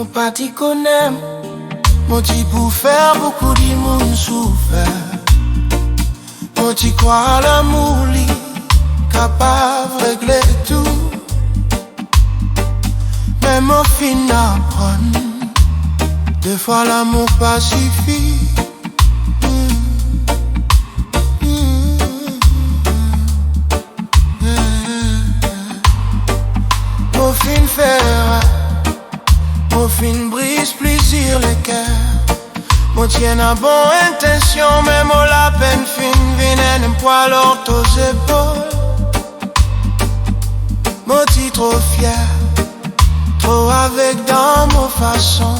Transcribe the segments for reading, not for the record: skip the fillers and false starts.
Mon parti qu'on aime, mon petit pour faire beaucoup de monde souffert. Mon petit croit à l'amour, capable de régler tout. Mais mon fin apprendre, des fois l'amour pas suffit. Mon fin faire, mon fin brise plaisir les cœurs. Mon tien a bonne intention, mais mon la peine fin vient un poil hors tes épaules. Mon petit trop fier, trop avec dans mon façon.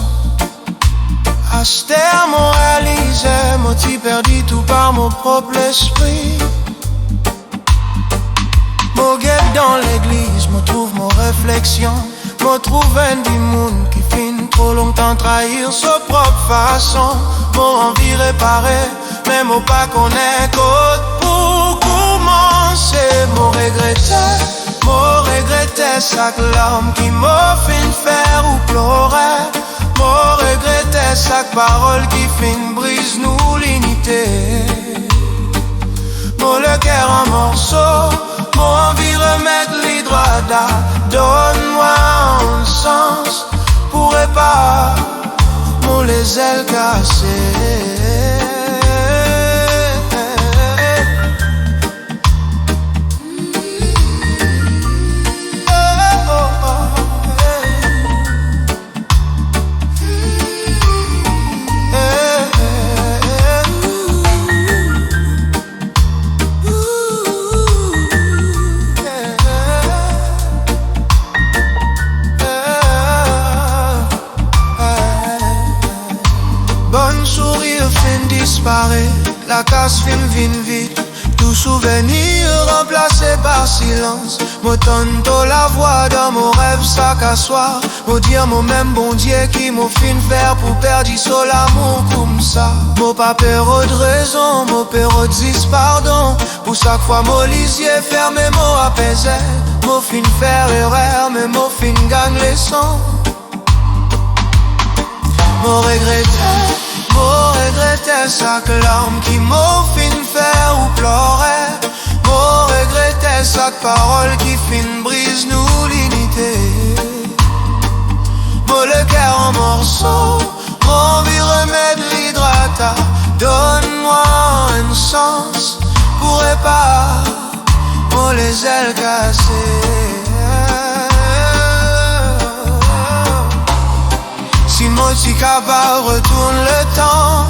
Aster mon réalisé, mon petit perdu tout par mon propre esprit. Mon guette dans l'église, me trouve mon réflexion. Me trouve un du monde qui finit trop longtemps trahir sa propre façon. Mon envie réparer, mais mon pas connaît qu'autre pour commencer. Mon regrettait chaque larme qui m'a fait faire ou pleurer. Mon regrettait chaque parole qui fin brise nous l'unité. Mon le cœur en morceaux, mon envie remettre les droits d'art. Donne-moi un sens pour réparer mon les ailes cassées. La casse fin vite, tout souvenir remplacé par silence. Mo tonto la voix dans mon rêve sac à soir. Mo dire mon même bon Dieu qui m'a fin faire pour perdre sur l'amour comme ça. Mo pas peur de raison, mo peur dis pardon. Pour chaque fois mo lisier fermé, mo apaisé. Mo fin faire erreur, mais mo fin gagne les sons. Mo regrettais chaque larme qui m'a fin faire ou pleurer. Mo regrettais chaque parole qui fin brise nous l'unité. Mo le cœur en morceaux, mon envie remettre l'hydrata. Donne-moi un sens pour réparer mo les ailes cassées. Si moi si capable retourne le temps,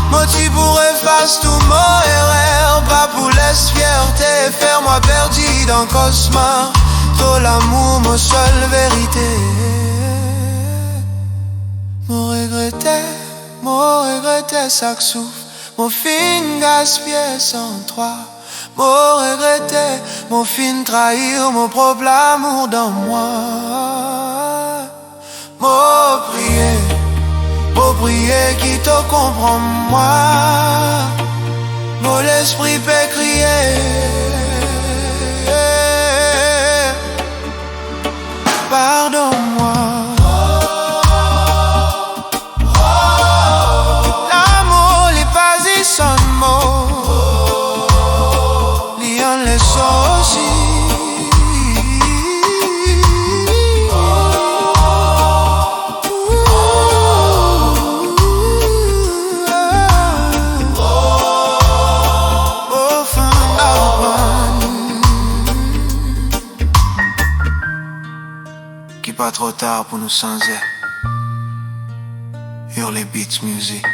moi si pour effacer tout mon erreur, pas pour laisser fierté, faire moi perdu dans le cauchemar. Tout l'amour, ma seule vérité. Mon regrettais chaque souffle, mon fin gaspillé sans toi. Mon regrettais, mon fin trahir, mon propre amour dans moi. Mon prier qui te comprend moi. Mon l'esprit peut crier. Pardonne-moi. L'amour n'est pas dit sans mots. Liant les aussi. Pas trop tard pour nous changer. Hurler Beats Music.